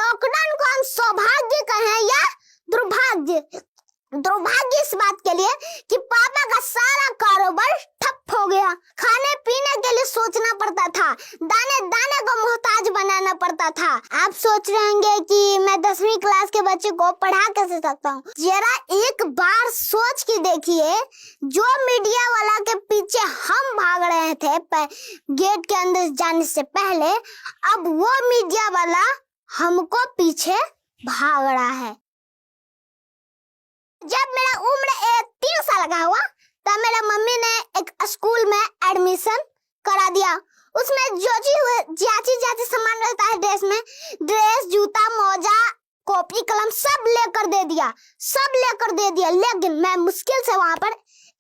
Lockdown को हम सौभाग्य कहें या दुर्भाग्य? दुर्भाग्य इस बात के लिए कि पापा का सारा कारोबार ठप हो गया। खाने पीने के लिए सोचना पड़ता था, दाने दाने को मोहताज बनाना पड़ता था। आप सोच रहे होंगे कि मैं 10वीं क्लास के बच्चे को पढ़ा कैसे सकता हूँ। जरा एक बार सोच के देखिए, जो मीडिया वाला के पीछे हम भाग रहे थे गेट के अंदर जाने से पहले, अब वो मीडिया वाला हमको पीछे भाग रहा है। जब मेरा उम्र 3 साल का हुआ तब मेरा मम्मी ने एक स्कूल में एडमिशन करा दिया। उसमें जो जाची सामान रहता है ड्रेस में, ड्रेस, जूता, मोजा, कॉपी, कलम सब लेकर दे दिया। लेकिन मैं मुश्किल से वहां पर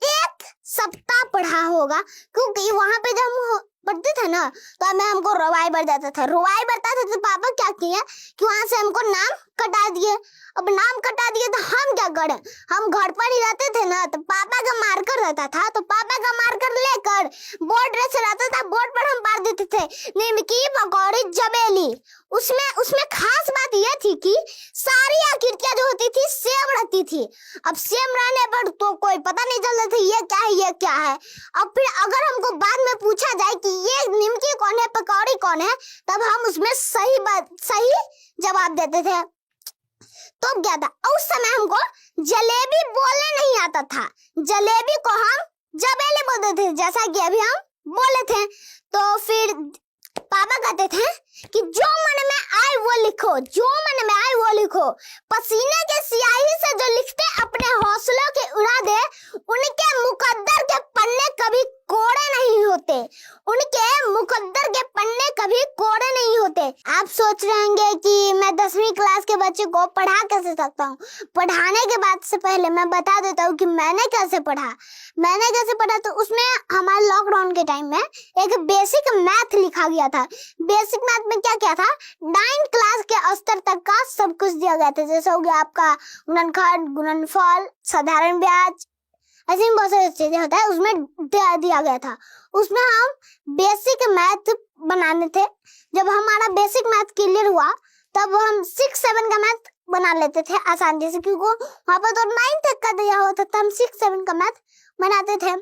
1 सप्ताह पढ़ा होगा, क्योंकि वहां पे जब हम पढ़ते थे ना तो हमको रुवाई बढ़ जाता था। तो पापा क्या किए कि वहां से हमको नाम कटा दिए। अब नाम कटा दिए तो हम क्या करें, हम घर पर ही रहते थे ना, तो पापा का मार्कर रहता था, तो पापा का मार्कर लेकर बोर्ड से रहता था, बोर्ड पर हम मार देते थे निमकी, पकौड़ी, जबेली। उसमें खास बात यह थी कि सारी आकृतियां जो होती थी सेम रहती थी। अब सेम रहने पर तो कोई पता नहीं चलता था ये क्या है। अब फिर अगर हमको बाद में पूछा जाए कि ये निमकी कौन है, पकौड़ी कौन है, तब हम उसमें सही जवाब देते थे। तो क्या था, उस समय हमको जलेबी बोलने नहीं आता था। जलेबी को हम जबेली बोलते थे, जैसा कि अभी हम बोले थे। तो फिर पापा कहते थे कि जो मन में आए वो लिखो, पसीने के स्याही से जो लिखते अपने हौसलों के उड़ा दे, उनके मुकद्दर के पन्ने कभी कोड़े नहीं होते। आप सोच रहे होंगे कि मैं 10वीं क्लास के बच्चे को पढ़ा कैसे सकता हूँ। पढ़ाने के बाद से पहले मैं बता देता हूँ कि मैंने कैसे पढ़ा। तो उसमें हमारे लॉकडाउन के टाइम में एक बेसिक मैथ लिखा गया था। बेसिक मैथ में क्या था, 9 क्लास के स्तर तक का सब कुछ दिया गया था। जैसे हो गया आपका गुणनखंड, गुणनफल, साधारण ब्याज, ऐसी बहुत सारी चीजें होता है, उसमें दिया गया था। उसमें हम बेसिक मैथ बनाने थे। जब हमारा बेसिक मैथ क्लियर हुआ तब हम 6-7 का मैथ बना लेते थे आसानी से, क्योंकि वहां पर तो 9 तक का दिया होता था, हम 6-7 का मैथ बनाते थे।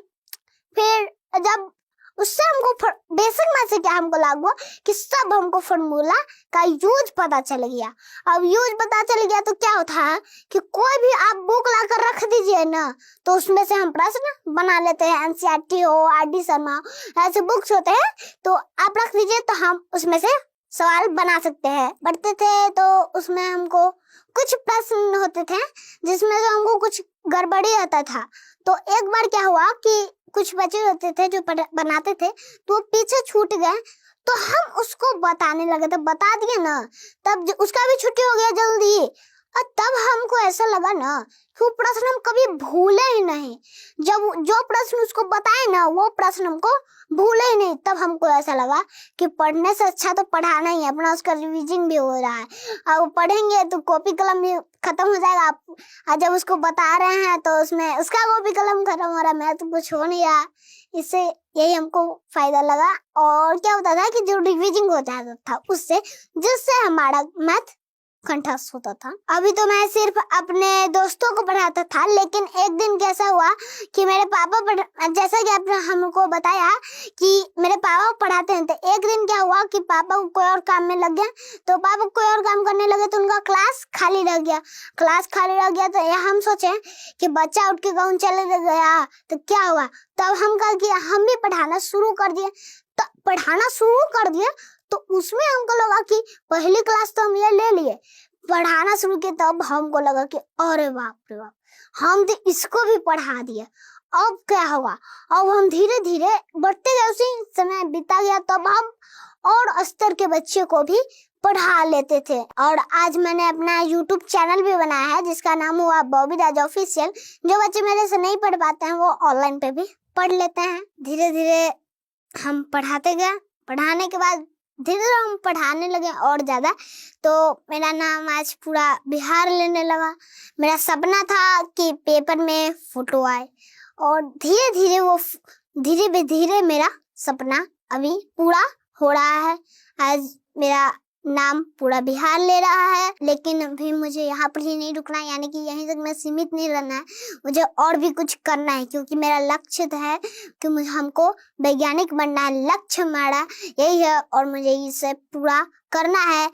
फिर जब उससे हमको बेसिक मैथ से क्या हमको लागू हुआ कि सब हमको फॉर्मूला का यूज पता चल गया। अब यूज पता चल गया तो क्या होता है कि कोई भी आप बुक लाकर रख दीजिए ना, तो उसमें से हम प्रश्न बना लेते हैं। एनसीईआरटी हो, आरडी शर्मा, ऐसे बुक्स होते हैं, तो आप रख दीजिए तो हम उसमें से सवाल बना सकते हैं। पढ़ते थे तो उसमें हमको कुछ प्रश्न होते थे जिसमें से हमको कुछ गड़बड़ी आता था। तो एक बार क्या हुआ कि कुछ बच्चे होते थे जो बनाते थे, तो वो पीछे छूट गए, तो हम उसको बताने लगे। तो बता दिए ना, तब उसका भी छुट्टी हो गया जल्दी। और तब हमको ऐसा लगा ना कि वो प्रश्न हम कभी भूले ही नहीं। जब जो प्रश्न उसको बताए ना, वो प्रश्न हमको भूले ही नहीं। तब हमको ऐसा लगा कि पढ़ने से अच्छा तो पढ़ाना ही है, अपना उसका रिवीजन भी हो रहा है। और पढ़ेंगे तो कॉपी कलम भी खत्म हो जाएगा। आप जब उसको बता रहे हैं तो उसमें उसका कॉपी कलम खत्म हो रहा है, मैं तो कुछ हो नहीं रहा। इससे यही हमको फायदा लगा। और क्या होता था कि जो रिवीजन हो जाता था उससे, जिससे हमारा मैथ कंठस्थ होता था। अभी तो मैं सिर्फ अपने दोस्तों को पढ़ाता था, लेकिन एक दिन कैसा हुआ कि मेरे पापा जैसा कि आपने हमको बताया कि मेरे पापा पढ़ाते हैं, तो एक दिन क्या हुआ कि पापा को कोई और काम में लग गया। तो पापा कोई और काम करने लगे तो उनका क्लास खाली रह गया। तो हम सोचे कि बच्चा उठ के गाँव चले गया तो क्या हुआ। तब हम कहा कि हम भी पढ़ाना शुरू कर दिए। तो उसमें हमको लगा कि पहली क्लास तो हम ये ले लिए, पढ़ाना शुरू किया, तब हमको लगा कि अरे बाप रे बाप, हम तो इसको भी पढ़ा दिए। अब क्या हुआ, अब हम धीरे धीरे बढ़ते गए, उसी समय बीता गया, तब हम और स्तर के बच्चे को भी पढ़ा लेते थे। और आज मैंने अपना YouTube चैनल भी बनाया है जिसका नाम हुआ बॉबी राजा ऑफिशियल। जो बच्चे मेरे से नहीं पढ़ पाते हैं वो ऑनलाइन पे भी पढ़ लेते हैं। धीरे धीरे हम पढ़ाते गए, पढ़ाने के बाद धीरे धीरे हम पढ़ाने लगे और ज्यादा, तो मेरा नाम आज पूरा बिहार लेने लगा। मेरा सपना था कि पेपर में फोटो आए, और धीरे धीरे मेरा सपना अभी पूरा हो रहा है। आज मेरा नाम पूरा बिहार ले रहा है, लेकिन अभी मुझे यहाँ पर ही नहीं रुकना है, यानी कि यहीं तक मैं सीमित नहीं रहना है, मुझे और भी कुछ करना है, क्योंकि मेरा लक्ष्य तो है कि हमको वैज्ञानिक बनना है। लक्ष्य हमारा यही है और मुझे इसे पूरा करना है।